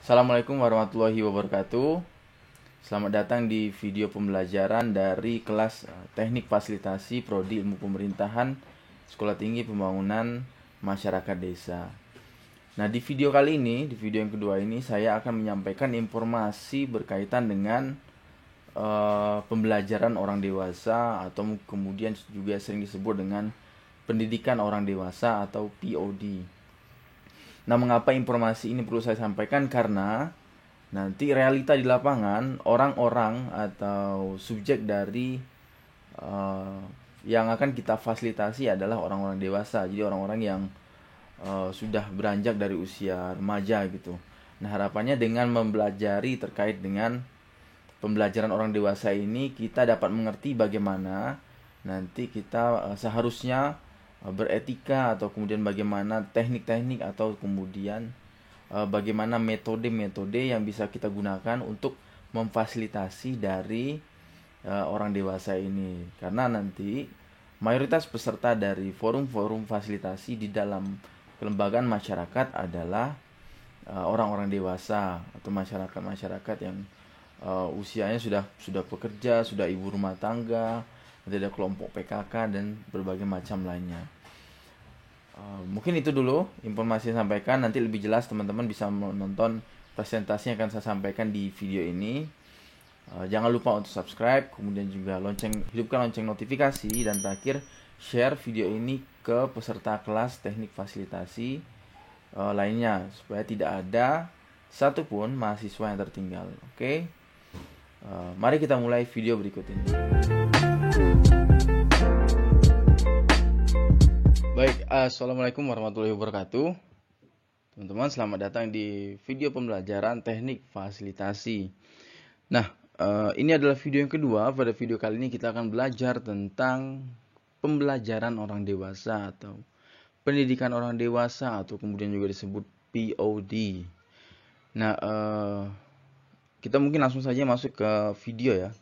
Assalamualaikum warahmatullahi wabarakatuh. Selamat datang di video pembelajaran dari kelas Teknik Fasilitasi Prodi Ilmu Pemerintahan Sekolah Tinggi Pembangunan Masyarakat Desa. Nah, di video kali ini, di video yang kedua ini, saya akan menyampaikan informasi berkaitan dengan pembelajaran orang dewasa atau kemudian juga sering disebut dengan pendidikan orang dewasa atau POD. Nah, mengapa informasi ini perlu saya sampaikan? Karena nanti realita di lapangan, orang-orang atau subjek dari uh, yang akan kita fasilitasi adalah orang-orang dewasa. Jadi orang-orang yang sudah beranjak dari usia remaja gitu. Nah, harapannya dengan mempelajari terkait dengan pembelajaran orang dewasa ini, kita dapat mengerti bagaimana nanti kita seharusnya beretika, atau kemudian bagaimana teknik-teknik, atau kemudian bagaimana metode-metode yang bisa kita gunakan untuk memfasilitasi dari orang dewasa ini. Karena nanti mayoritas peserta dari forum-forum fasilitasi di dalam kelembagaan masyarakat adalah orang-orang dewasa atau masyarakat-masyarakat yang usianya sudah bekerja, sudah ibu rumah tangga, ada kelompok PKK dan berbagai macam lainnya. Mungkin itu dulu informasi yang saya sampaikan. Nanti lebih jelas teman-teman bisa menonton presentasi yang akan saya sampaikan di video ini. Jangan lupa untuk subscribe, kemudian juga hidupkan lonceng notifikasi, dan terakhir share video ini ke peserta kelas teknik fasilitasi lainnya supaya tidak ada satupun mahasiswa yang tertinggal. Oke? Mari kita mulai video berikut ini. Baik, assalamualaikum warahmatullahi wabarakatuh. Teman-teman, selamat datang di video pembelajaran teknik fasilitasi. Nah, ini adalah video yang kedua. Pada video kali ini kita akan belajar tentang pembelajaran orang dewasa atau pendidikan orang dewasa, atau kemudian juga disebut POD. Nah, kita mungkin langsung saja masuk ke video ya.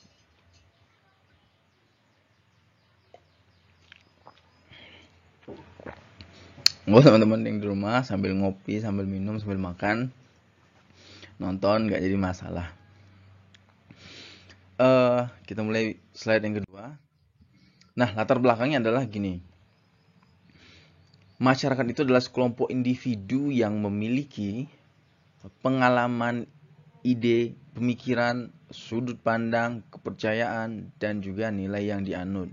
Teman-teman yang di rumah sambil ngopi, sambil minum, sambil makan, nonton nggak jadi masalah. Kita mulai slide yang kedua. Nah, latar belakangnya adalah gini. Masyarakat itu adalah sekelompok individu yang memiliki pengalaman, ide, pemikiran, sudut pandang, kepercayaan, dan juga nilai yang dianut.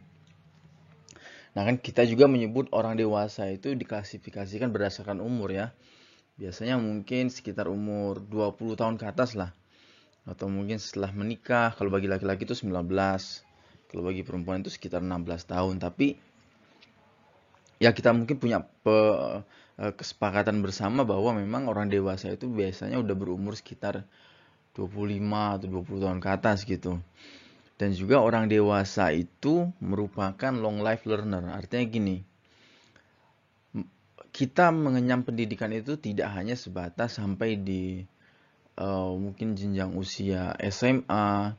Nah, kan kita juga menyebut orang dewasa itu diklasifikasikan berdasarkan umur ya. Biasanya mungkin sekitar umur 20 tahun ke atas lah. Atau mungkin setelah menikah, kalau bagi laki-laki itu 19. Kalau bagi perempuan itu sekitar 16 tahun. Tapi ya kita mungkin punya kesepakatan bersama bahwa memang orang dewasa itu biasanya udah berumur sekitar 25 atau 20 tahun ke atas gitu. Dan juga orang dewasa itu merupakan long life learner. Artinya gini, kita mengenyam pendidikan itu tidak hanya sebatas sampai di mungkin jenjang usia SMA,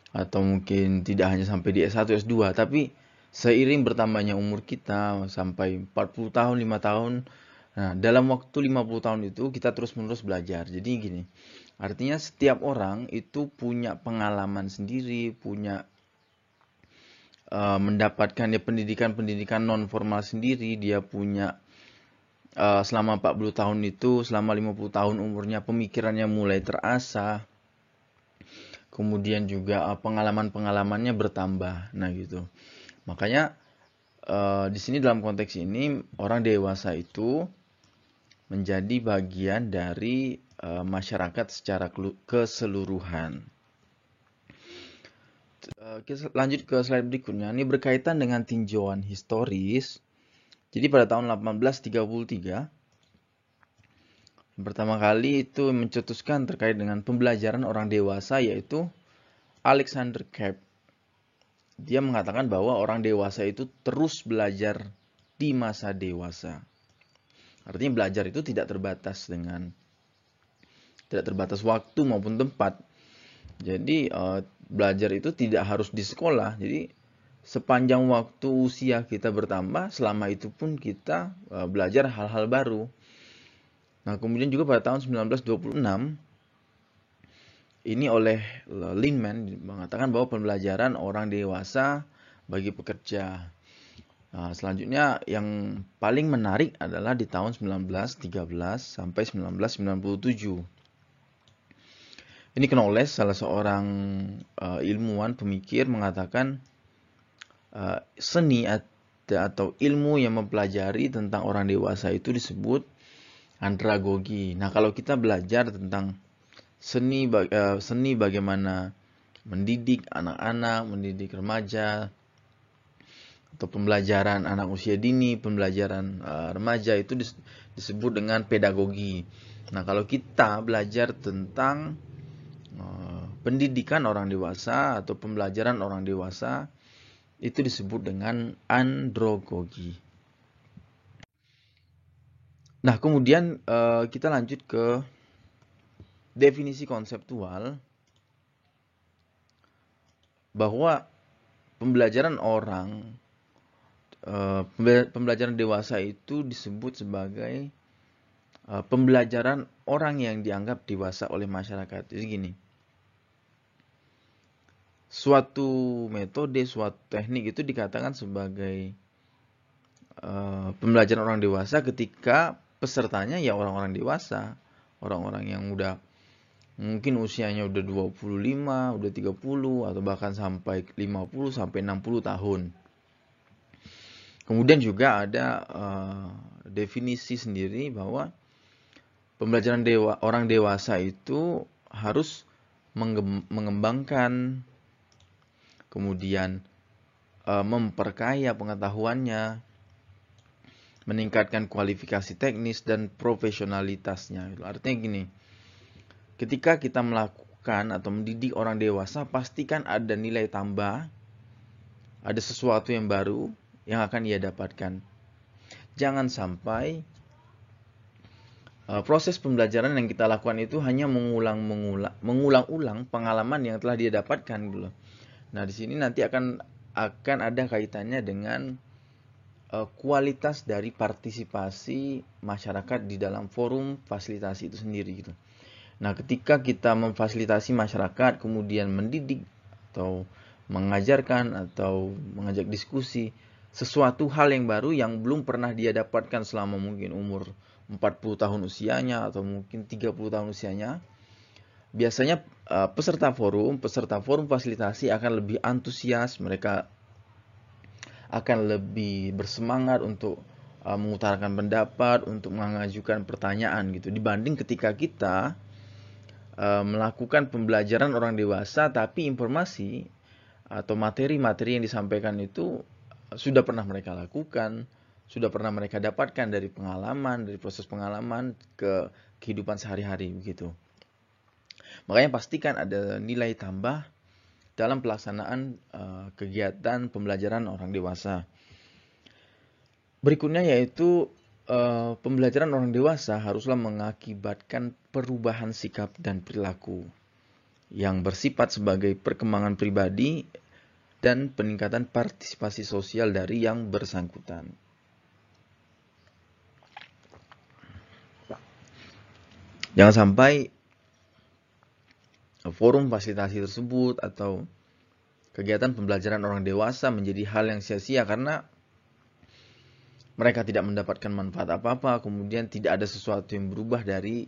atau mungkin tidak hanya sampai di S1, S2, tapi seiring bertambahnya umur kita sampai 40 tahun, 5 tahun. Nah, dalam waktu 50 tahun itu kita terus-menerus belajar. Jadi gini, artinya setiap orang itu punya pengalaman sendiri, punya mendapatkan ya pendidikan non formal sendiri. Dia punya selama 40 tahun itu, selama 50 tahun umurnya pemikirannya mulai terasah. Kemudian juga pengalaman-pengalamannya bertambah. Nah, gitu. Makanya di sini dalam konteks ini orang dewasa itu menjadi bagian dari masyarakat secara keseluruhan. Kita lanjut ke slide berikutnya. Ini berkaitan dengan tinjauan historis. Jadi pada tahun 1833 pertama kali itu mencetuskan terkait dengan pembelajaran orang dewasa, yaitu Alexander Cape. Dia mengatakan bahwa orang dewasa itu terus belajar di masa dewasa. Artinya belajar itu tidak terbatas waktu maupun tempat. Jadi belajar itu tidak harus di sekolah. Jadi sepanjang waktu usia kita bertambah, selama itu pun kita belajar hal-hal baru. Nah, kemudian juga pada tahun 1926 ini oleh Linman mengatakan bahwa pembelajaran orang dewasa bagi pekerja. Nah, selanjutnya yang paling menarik adalah di tahun 1913 sampai 1997. Ini Knowles, salah seorang ilmuwan pemikir, mengatakan seni atau ilmu yang mempelajari tentang orang dewasa itu disebut andragogi. Nah, kalau kita belajar tentang seni bagaimana mendidik anak-anak, mendidik remaja, atau pembelajaran anak usia dini, pembelajaran remaja itu disebut dengan pedagogi. Nah, kalau kita belajar tentang pendidikan orang dewasa atau pembelajaran orang dewasa itu disebut dengan andragogi. Nah, kemudian kita lanjut ke definisi konseptual bahwa pembelajaran pembelajaran dewasa itu disebut sebagai pembelajaran orang yang dianggap dewasa oleh masyarakat. Jadi gini, suatu metode, suatu teknik itu dikatakan sebagai pembelajaran orang dewasa ketika pesertanya ya orang-orang dewasa, orang-orang yang udah mungkin usianya udah 25, udah 30 atau bahkan sampai 50 sampai 60 tahun. Kemudian juga ada definisi sendiri bahwa pembelajaran orang dewasa itu harus mengembangkan, kemudian memperkaya pengetahuannya, meningkatkan kualifikasi teknis dan profesionalitasnya. Artinya gini, ketika kita melakukan atau mendidik orang dewasa, pastikan ada nilai tambah, ada sesuatu yang baru yang akan ia dapatkan. Jangan sampai proses pembelajaran yang kita lakukan itu hanya mengulang-ulang pengalaman yang telah dia dapatkan gitu. Nah, di sini nanti akan ada kaitannya dengan kualitas dari partisipasi masyarakat di dalam forum fasilitasi itu sendiri gitu. Nah, ketika kita memfasilitasi masyarakat, kemudian mendidik atau mengajarkan atau mengajak diskusi sesuatu hal yang baru yang belum pernah dia dapatkan selama mungkin umur 40 tahun usianya atau mungkin 30 tahun usianya, biasanya peserta forum fasilitasi akan lebih antusias, mereka akan lebih bersemangat untuk mengutarakan pendapat, untuk mengajukan pertanyaan gitu, dibanding ketika kita melakukan pembelajaran orang dewasa tapi informasi atau materi-materi yang disampaikan itu sudah pernah mereka lakukan, sudah pernah mereka dapatkan dari pengalaman, dari proses pengalaman ke kehidupan sehari-hari begitu. Makanya pastikan ada nilai tambah dalam pelaksanaan kegiatan pembelajaran orang dewasa. Berikutnya yaitu pembelajaran orang dewasa haruslah mengakibatkan perubahan sikap dan perilaku yang bersifat sebagai perkembangan pribadi dan peningkatan partisipasi sosial dari yang bersangkutan. Jangan sampai forum fasilitasi tersebut atau kegiatan pembelajaran orang dewasa menjadi hal yang sia-sia karena mereka tidak mendapatkan manfaat apa-apa, kemudian tidak ada sesuatu yang berubah dari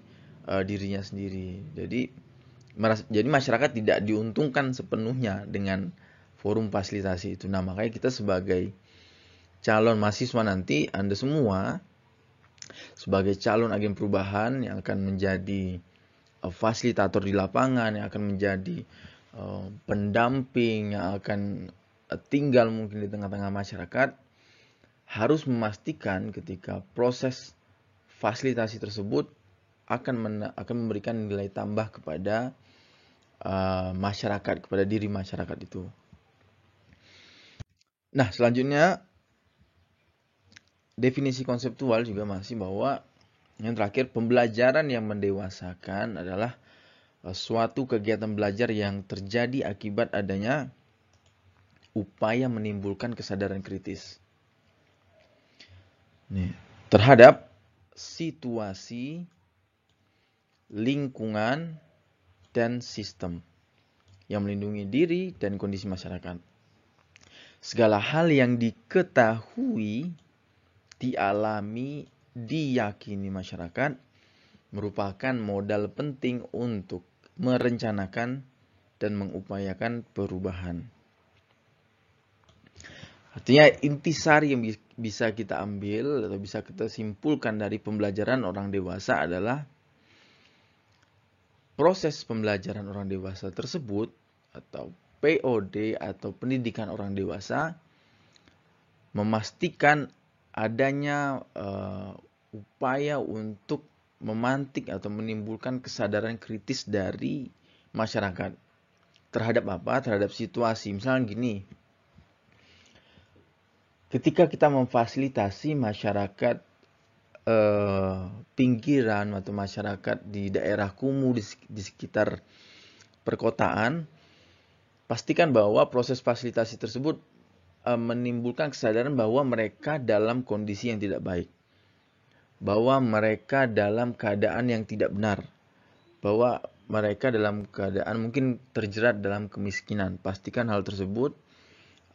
dirinya sendiri. Jadi masyarakat tidak diuntungkan sepenuhnya dengan forum fasilitasi itu. Nah, makanya kita sebagai calon mahasiswa nanti, Anda semua sebagai calon agen perubahan yang akan menjadi fasilitator di lapangan, yang akan menjadi pendamping, yang akan tinggal mungkin di tengah-tengah masyarakat, harus memastikan ketika proses fasilitasi tersebut akan memberikan nilai tambah kepada masyarakat, kepada diri masyarakat itu. Nah, selanjutnya definisi konseptual juga masih bahwa yang terakhir, pembelajaran yang mendewasakan adalah suatu kegiatan belajar yang terjadi akibat adanya upaya menimbulkan kesadaran kritis terhadap situasi lingkungan, dan sistem yang melindungi diri dan kondisi masyarakat. Segala hal yang diketahui, dialami, diyakini masyarakat merupakan modal penting untuk merencanakan dan mengupayakan perubahan. Artinya intisari yang bisa kita ambil atau bisa kita simpulkan dari pembelajaran orang dewasa adalah proses pembelajaran orang dewasa tersebut atau POD atau pendidikan orang dewasa memastikan adanya upaya untuk memantik atau menimbulkan kesadaran kritis dari masyarakat terhadap apa? Terhadap situasi. Misalnya gini, ketika kita memfasilitasi masyarakat pinggiran atau masyarakat di daerah kumuh di sekitar perkotaan, pastikan bahwa proses fasilitasi tersebut menimbulkan kesadaran bahwa mereka dalam kondisi yang tidak baik, bahwa mereka dalam keadaan yang tidak benar, bahwa mereka dalam keadaan mungkin terjerat dalam kemiskinan. Pastikan hal tersebut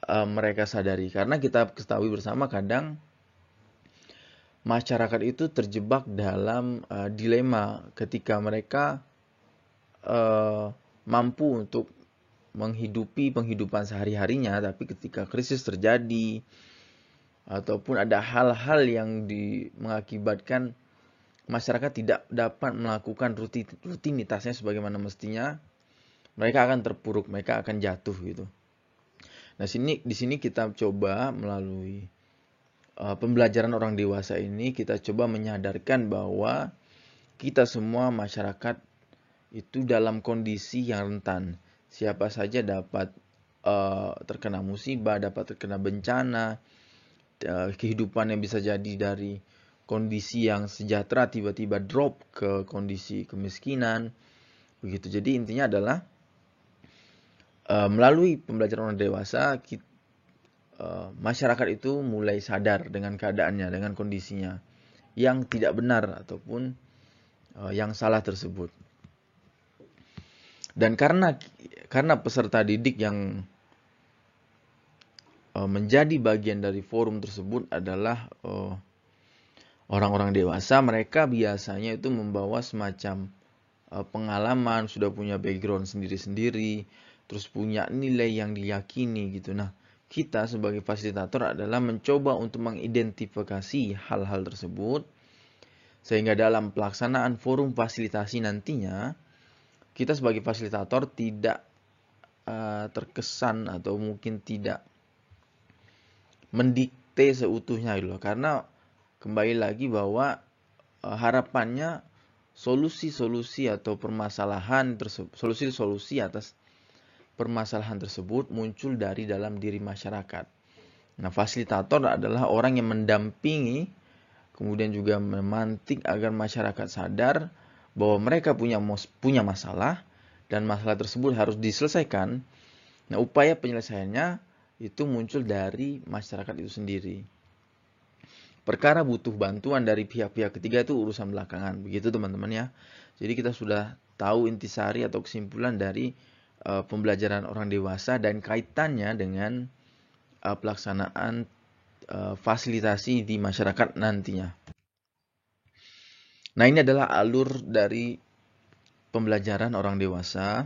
mereka sadari, karena kita ketahui bersama kadang masyarakat itu terjebak dalam dilema ketika mereka mampu untuk menghidupi penghidupan sehari-harinya, tapi ketika krisis terjadi ataupun ada hal-hal yang mengakibatkan masyarakat tidak dapat melakukan rutinitasnya sebagaimana mestinya, mereka akan terpuruk, mereka akan jatuh gitu. Nah, di sini kita coba melalui pembelajaran orang dewasa ini, kita coba menyadarkan bahwa kita semua masyarakat itu dalam kondisi yang rentan. Siapa saja dapat terkena musibah, dapat terkena bencana, kehidupan yang bisa jadi dari kondisi yang sejahtera tiba-tiba drop ke kondisi kemiskinan. Begitu. Jadi intinya adalah melalui pembelajaran orang dewasa, masyarakat itu mulai sadar dengan keadaannya, dengan kondisinya yang tidak benar ataupun yang salah tersebut. Dan karena peserta didik yang menjadi bagian dari forum tersebut adalah orang-orang dewasa, mereka biasanya itu membawa semacam pengalaman, sudah punya background sendiri-sendiri, terus punya nilai yang diyakini gitu. Nah, kita sebagai fasilitator adalah mencoba untuk mengidentifikasi hal-hal tersebut, sehingga dalam pelaksanaan forum fasilitasi nantinya, kita sebagai fasilitator tidak terkesan atau mungkin tidak mendikte seutuhnya gitu loh. Karena kembali lagi bahwa harapannya solusi-solusi atau solusi atas permasalahan tersebut muncul dari dalam diri masyarakat. Nah, fasilitator adalah orang yang mendampingi, kemudian juga memantik agar masyarakat sadar bahwa mereka punya masalah dan masalah tersebut harus diselesaikan. Nah, upaya penyelesaiannya itu muncul dari masyarakat itu sendiri. Perkara butuh bantuan dari pihak-pihak ketiga itu urusan belakangan. Begitu teman-teman ya. Jadi kita sudah tahu intisari atau kesimpulan dari pembelajaran orang dewasa dan kaitannya dengan pelaksanaan fasilitasi di masyarakat nantinya. Nah, ini adalah alur dari pembelajaran orang dewasa.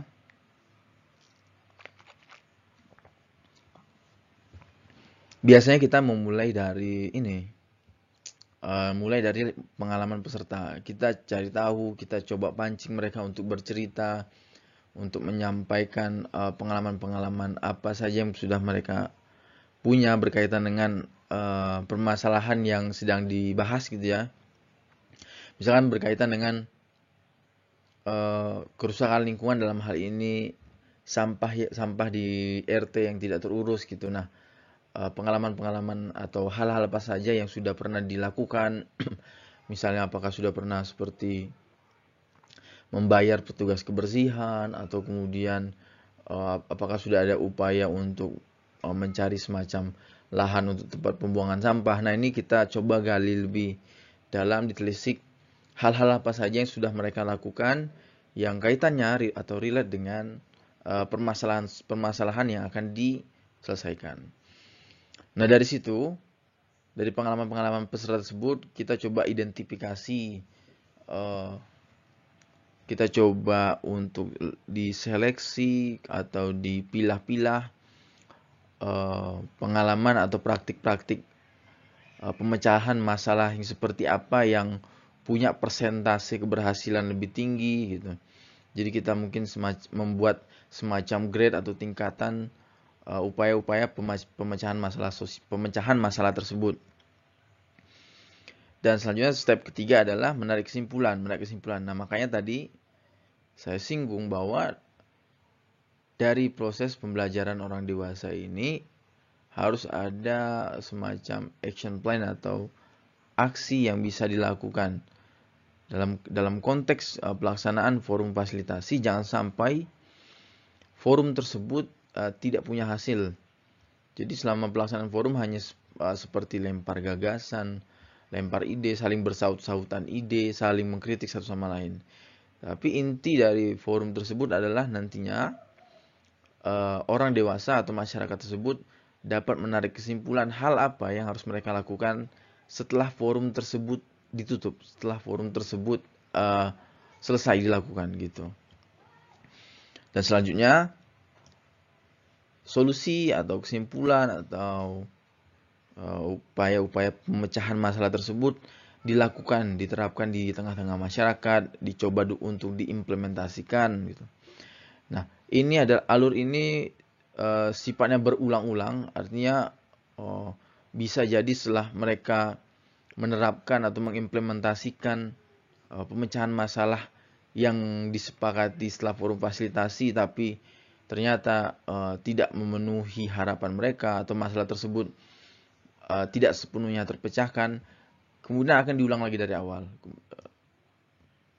Biasanya kita memulai dari ini, mulai dari pengalaman peserta. Kita cari tahu, kita coba pancing mereka untuk bercerita, untuk menyampaikan pengalaman-pengalaman apa saja yang sudah mereka punya berkaitan dengan permasalahan yang sedang dibahas gitu ya. Misalkan berkaitan dengan kerusakan lingkungan, dalam hal ini sampah di RT yang tidak terurus gitu. Nah, pengalaman-pengalaman atau hal-hal apa saja yang sudah pernah dilakukan, misalnya apakah sudah pernah seperti membayar petugas kebersihan, atau kemudian apakah sudah ada upaya untuk mencari semacam lahan untuk tempat pembuangan sampah. Nah, ini kita coba gali lebih dalam, ditelisik hal-hal apa saja yang sudah mereka lakukan yang kaitannya atau relate dengan permasalahan yang akan diselesaikan. Nah, dari situ, dari pengalaman-pengalaman peserta tersebut, kita coba identifikasi, uh, kita coba untuk diseleksi atau dipilah-pilah pengalaman atau praktik-praktik pemecahan masalah yang seperti apa yang punya persentase keberhasilan lebih tinggi gitu. Jadi kita mungkin membuat semacam grade atau tingkatan upaya-upaya pemecahan masalah tersebut. Dan selanjutnya step ketiga adalah menarik kesimpulan. Nah, makanya tadi saya singgung bahwa dari proses pembelajaran orang dewasa ini harus ada semacam action plan atau aksi yang bisa dilakukan. Dalam konteks pelaksanaan forum fasilitasi, jangan sampai forum tersebut tidak punya hasil. Jadi selama pelaksanaan forum hanya seperti lempar gagasan, lempar ide, saling bersaut-sautan ide, saling mengkritik satu sama lain. Tapi inti dari forum tersebut adalah nantinya orang dewasa atau masyarakat tersebut dapat menarik kesimpulan hal apa yang harus mereka lakukan setelah forum tersebut ditutup, setelah forum tersebut selesai dilakukan gitu. Dan selanjutnya solusi atau kesimpulan atau upaya-upaya pemecahan masalah tersebut diterapkan di tengah-tengah masyarakat, dicoba untuk diimplementasikan gitu. Nah, alur ini sifatnya berulang-ulang, artinya bisa jadi setelah mereka menerapkan atau mengimplementasikan pemecahan masalah yang disepakati setelah forum fasilitasi, tapi ternyata tidak memenuhi harapan mereka atau masalah tersebut tidak sepenuhnya terpecahkan, kemudian akan diulang lagi dari awal.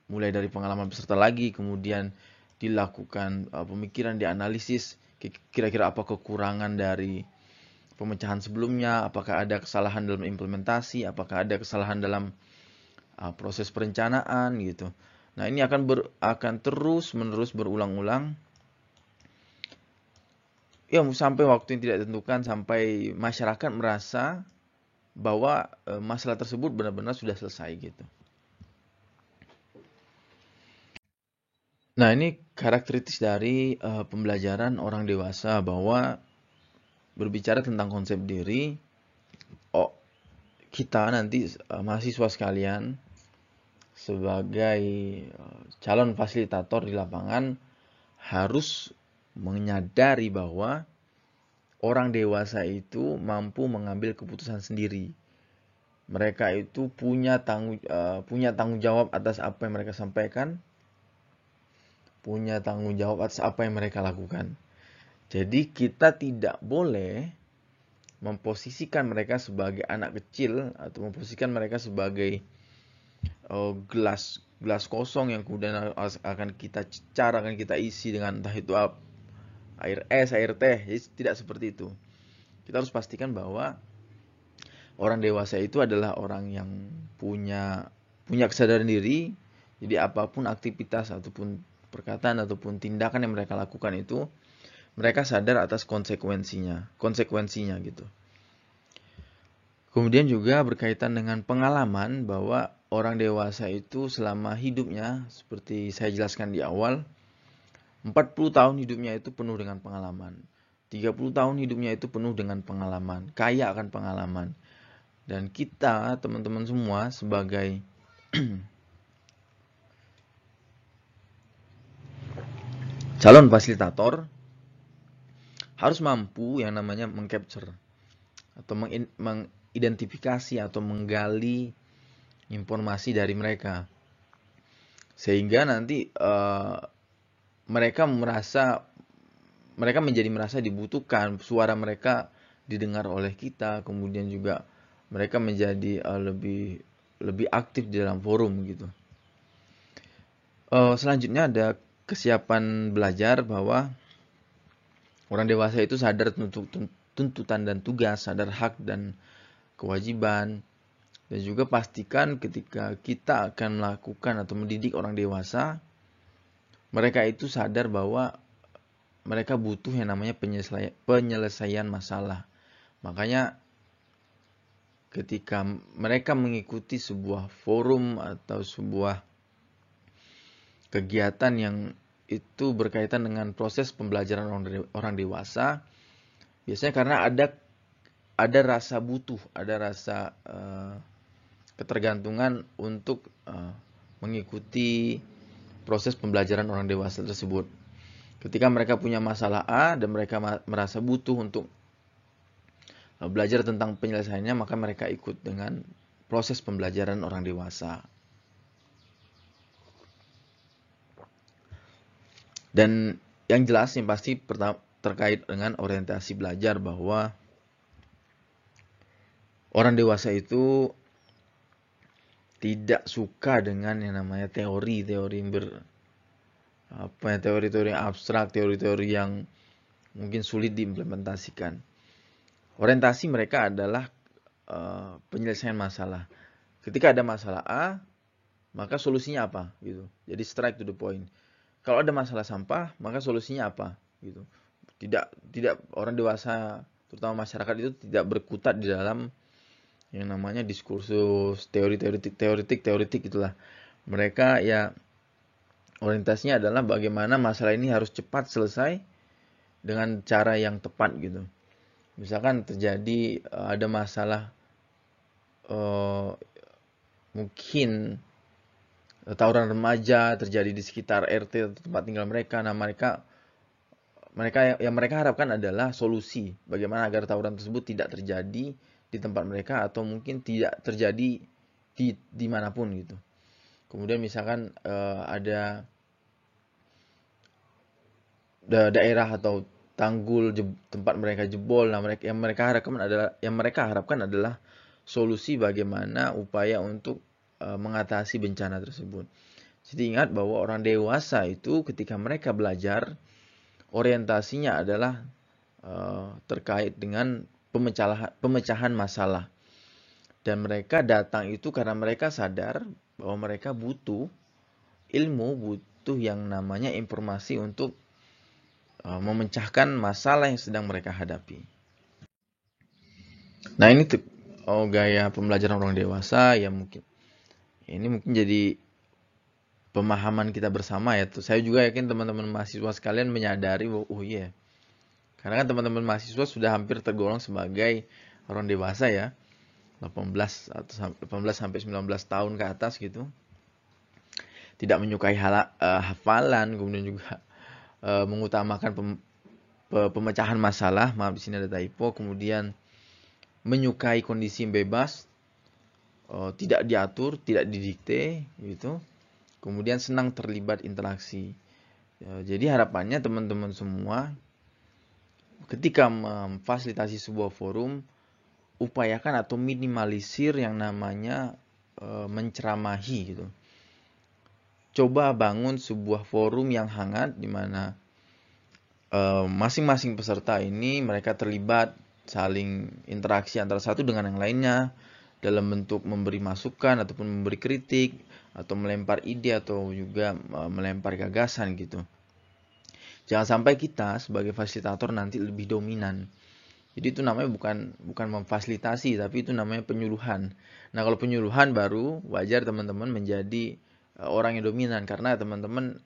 Mulai dari pengalaman peserta lagi, kemudian dilakukan pemikiran, dianalisis, kira-kira apa kekurangan dari pemecahan sebelumnya, apakah ada kesalahan dalam implementasi, apakah ada kesalahan dalam proses perencanaan gitu. Nah, ini akan terus-menerus berulang-ulang. Ya, sampai waktu yang tidak ditentukan, sampai masyarakat merasa bahwa masalah tersebut benar-benar sudah selesai gitu. Nah, ini karakteristik dari pembelajaran orang dewasa, bahwa berbicara tentang konsep diri, kita nanti mahasiswa sekalian sebagai calon fasilitator di lapangan harus menyadari bahwa orang dewasa itu mampu mengambil keputusan sendiri. Mereka itu punya tanggung jawab atas apa yang mereka sampaikan, punya tanggung jawab atas apa yang mereka lakukan. Jadi kita tidak boleh memposisikan mereka sebagai anak kecil atau memposisikan mereka sebagai gelas kosong yang kemudian akan kita isi dengan entah itu air es, air teh. Jadi tidak seperti itu. Kita harus pastikan bahwa orang dewasa itu adalah orang yang punya kesadaran diri. Jadi apapun aktivitas ataupun perkataan ataupun tindakan yang mereka lakukan itu, mereka sadar atas konsekuensinya gitu. Kemudian juga berkaitan dengan pengalaman, bahwa orang dewasa itu selama hidupnya, seperti saya jelaskan di awal, 40 tahun hidupnya itu penuh dengan pengalaman. 30 tahun hidupnya itu penuh dengan pengalaman, kaya akan pengalaman. Dan kita, teman-teman semua, sebagai calon fasilitator, harus mampu yang namanya mengcapture atau mengidentifikasi atau menggali informasi dari mereka, sehingga nanti mereka menjadi merasa dibutuhkan, suara mereka didengar oleh kita, kemudian juga mereka menjadi lebih aktif di dalam forum gitu. Selanjutnya ada kesiapan belajar, bahwa orang dewasa itu sadar tuntutan dan tugas, sadar hak dan kewajiban, Dan juga pastikan ketika kita akan melakukan atau mendidik orang dewasa, mereka itu sadar bahwa mereka butuh yang namanya penyelesaian masalah. Makanya ketika mereka mengikuti sebuah forum atau sebuah kegiatan yang itu berkaitan dengan proses pembelajaran orang dewasa, biasanya karena ada rasa butuh, ada rasa ketergantungan untuk mengikuti proses pembelajaran orang dewasa tersebut. Ketika mereka punya masalah A dan mereka merasa butuh untuk belajar tentang penyelesaiannya, maka mereka ikut dengan proses pembelajaran orang dewasa. Dan yang jelas yang pasti terkait dengan orientasi belajar, bahwa orang dewasa itu tidak suka dengan yang namanya teori-teori teori-teori abstrak, teori-teori yang mungkin sulit diimplementasikan. Orientasi mereka adalah penyelesaian masalah. Ketika ada masalah A, maka solusinya apa gitu. Jadi straight to the point. Kalau ada masalah sampah, maka solusinya apa gitu. Tidak orang dewasa, terutama masyarakat, itu tidak berkutat di dalam yang namanya diskursus teoritik itulah. Mereka ya orientasinya adalah bagaimana masalah ini harus cepat selesai dengan cara yang tepat gitu. Misalkan terjadi ada masalah mungkin tawuran remaja terjadi di sekitar RT atau tempat tinggal mereka. Nah, mereka harapkan adalah solusi bagaimana agar tawuran tersebut tidak terjadi di tempat mereka atau mungkin tidak terjadi di manapun gitu. Kemudian misalkan ada daerah atau tanggul tempat mereka jebol. Nah, yang mereka harapkan adalah solusi bagaimana upaya untuk mengatasi bencana tersebut. Jadi ingat bahwa orang dewasa itu ketika mereka belajar, orientasinya adalah terkait dengan pemecahan masalah. Dan mereka datang itu karena mereka sadar bahwa mereka butuh ilmu, butuh yang namanya informasi untuk memecahkan masalah yang sedang mereka hadapi. Nah, ini gaya pembelajaran orang dewasa ya, mungkin jadi pemahaman kita bersama ya. Saya juga yakin teman-teman mahasiswa sekalian menyadari bahwa karena kan teman-teman mahasiswa sudah hampir tergolong sebagai orang dewasa ya. 18 sampai 19 tahun ke atas gitu. Tidak menyukai hafalan, kemudian juga mengutamakan pemecahan masalah. Maaf, di sini ada typo. Kemudian menyukai kondisi yang bebas, tidak diatur, tidak didikte gitu. Kemudian senang terlibat interaksi. Jadi harapannya teman-teman semua ketika memfasilitasi sebuah forum, upayakan atau minimalisir yang namanya menceramahi gitu. Coba bangun sebuah forum yang hangat di mana masing-masing peserta ini mereka terlibat, saling interaksi antara satu dengan yang lainnya dalam bentuk memberi masukan ataupun memberi kritik atau melempar ide atau juga melempar gagasan gitu. Jangan sampai kita sebagai fasilitator nanti lebih dominan. Jadi itu namanya bukan memfasilitasi, tapi itu namanya penyuluhan. Nah, kalau penyuluhan baru wajar teman-teman menjadi orang yang dominan, karena teman-teman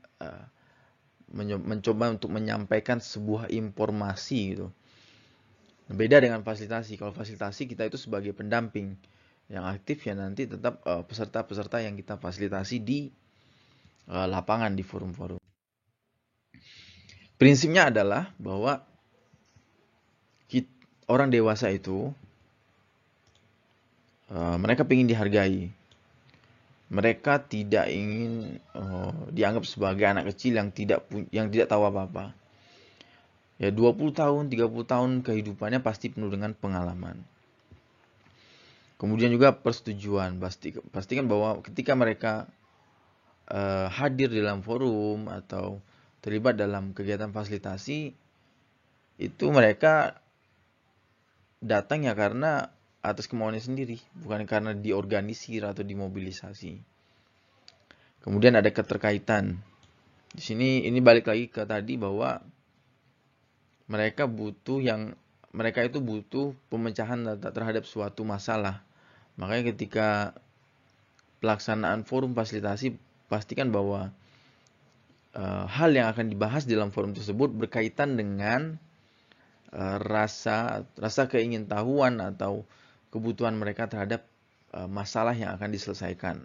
mencoba untuk menyampaikan sebuah informasi gitu. Beda dengan fasilitasi. Kalau fasilitasi kita itu sebagai pendamping yang aktif ya, nanti tetap peserta-peserta yang kita fasilitasi di lapangan, di forum-forum. Prinsipnya adalah bahwa orang dewasa itu mereka ingin dihargai. Mereka tidak ingin dianggap sebagai anak kecil yang tidak tahu apa-apa. Ya 20 tahun, 30 tahun kehidupannya pasti penuh dengan pengalaman. Kemudian juga persetujuan. Pastikan bahwa ketika mereka hadir di dalam forum atau terlibat dalam kegiatan fasilitasi, itu mereka datang ya karena atas kemauannya sendiri, bukan karena diorganisir atau dimobilisasi. Kemudian ada keterkaitan. Di sini ini balik lagi ke tadi bahwa mereka itu butuh pemecahan terhadap suatu masalah. Makanya ketika pelaksanaan forum fasilitasi, pastikan bahwa hal yang akan dibahas dalam forum tersebut berkaitan dengan rasa keingintahuan atau kebutuhan mereka terhadap masalah yang akan diselesaikan.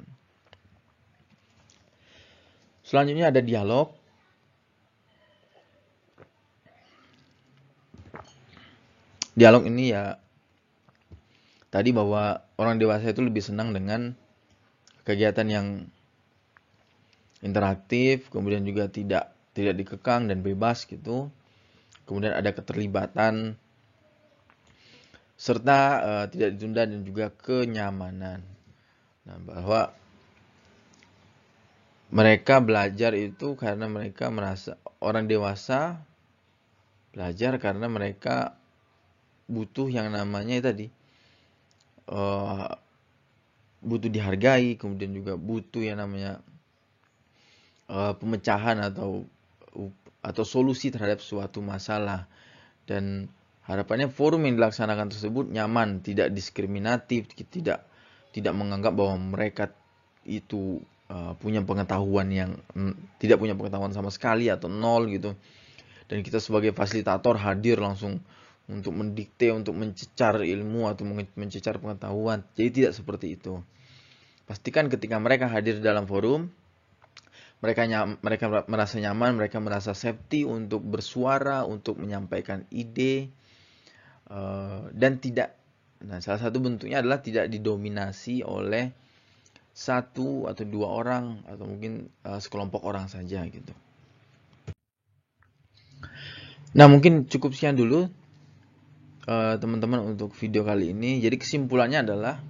Selanjutnya ada dialog. Dialog ini ya tadi bahwa orang dewasa itu lebih senang dengan kegiatan yang interaktif, kemudian juga tidak dikekang dan bebas gitu. Kemudian ada keterlibatan serta tidak ditunda dan juga kenyamanan. Nah, bahwa mereka belajar itu karena mereka merasa orang dewasa belajar karena mereka butuh yang namanya tadi butuh dihargai, kemudian juga butuh yang namanya pemecahan atau solusi terhadap suatu masalah. Dan harapannya forum yang dilaksanakan tersebut nyaman, tidak diskriminatif, tidak menganggap bahwa mereka itu punya pengetahuan yang tidak punya pengetahuan sama sekali atau nol gitu. Dan kita sebagai fasilitator hadir langsung untuk mendikte, untuk mencecar ilmu atau mencecar pengetahuan. Jadi tidak seperti itu. Pastikan ketika mereka hadir dalam forum, mereka merasa nyaman, mereka merasa safety untuk bersuara, untuk menyampaikan ide, dan tidak. Nah, salah satu bentuknya adalah tidak didominasi oleh satu atau dua orang atau mungkin sekelompok orang saja gitu. Nah, mungkin cukup sekian dulu teman-teman untuk video kali ini. Jadi kesimpulannya adalah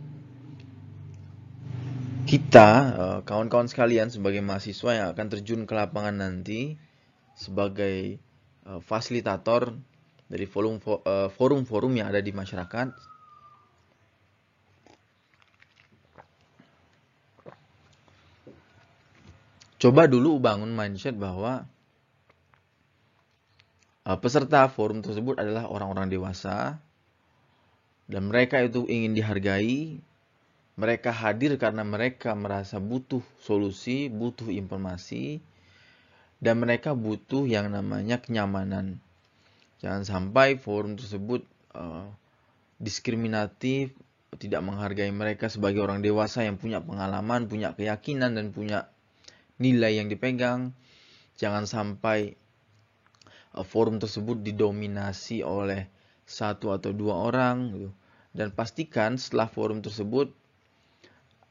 kita kawan-kawan sekalian sebagai mahasiswa yang akan terjun ke lapangan nanti sebagai fasilitator dari forum-forum yang ada di masyarakat. Coba dulu bangun mindset bahwa peserta forum tersebut adalah orang-orang dewasa dan mereka itu ingin dihargai. Mereka hadir karena mereka merasa butuh solusi, butuh informasi, dan mereka butuh yang namanya kenyamanan. Jangan sampai forum tersebut diskriminatif, tidak menghargai mereka sebagai orang dewasa yang punya pengalaman, punya keyakinan, dan punya nilai yang dipegang. Jangan sampai forum tersebut didominasi oleh satu atau dua orang gitu. Dan pastikan setelah forum tersebut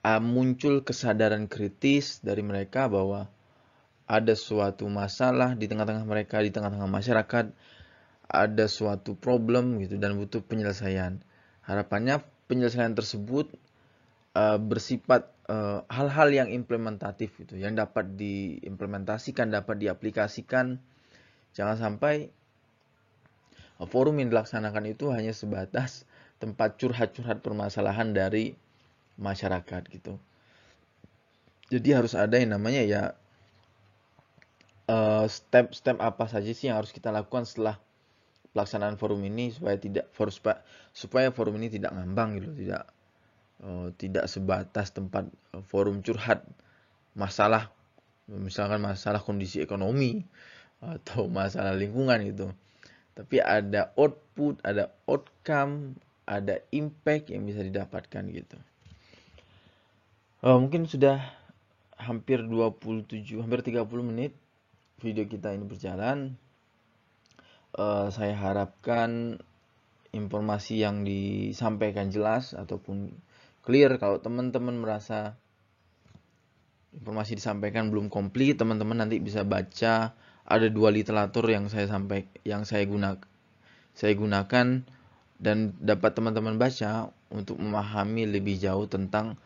muncul kesadaran kritis dari mereka bahwa ada suatu masalah di tengah-tengah mereka, di tengah-tengah masyarakat, ada suatu problem gitu dan butuh penyelesaian. Harapannya penyelesaian tersebut bersifat hal-hal yang implementatif gitu, yang dapat diimplementasikan, dapat diaplikasikan. Jangan sampai forum yang dilaksanakan itu hanya sebatas tempat curhat-curhat permasalahan dari masyarakat gitu. Jadi harus ada yang namanya ya step-step apa saja sih yang harus kita lakukan setelah pelaksanaan forum ini supaya forum ini tidak ngambang gitu, tidak sebatas tempat forum curhat masalah, misalkan masalah kondisi ekonomi atau masalah lingkungan gitu. Tapi ada output, ada outcome, ada impact yang bisa didapatkan gitu. Mungkin sudah hampir 30 menit video kita ini berjalan. Saya harapkan informasi yang disampaikan jelas ataupun clear. Kalau teman-teman merasa informasi disampaikan belum komplit, teman-teman nanti bisa baca, ada 2 literatur yang saya gunakan dan dapat teman-teman baca untuk memahami lebih jauh tentang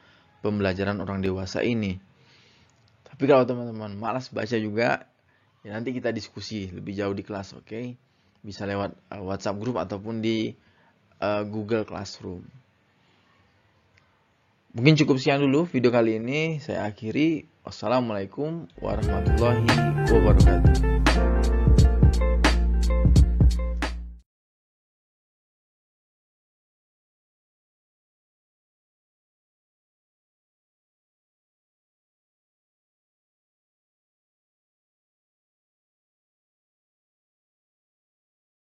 pembelajaran orang dewasa ini. Tapi kalau teman-teman malas baca juga, ya nanti kita diskusi lebih jauh di kelas, oke? Bisa lewat WhatsApp group ataupun di Google Classroom. Mungkin cukup sekian dulu video kali ini. Saya akhiri. Wassalamualaikum warahmatullahi wabarakatuh.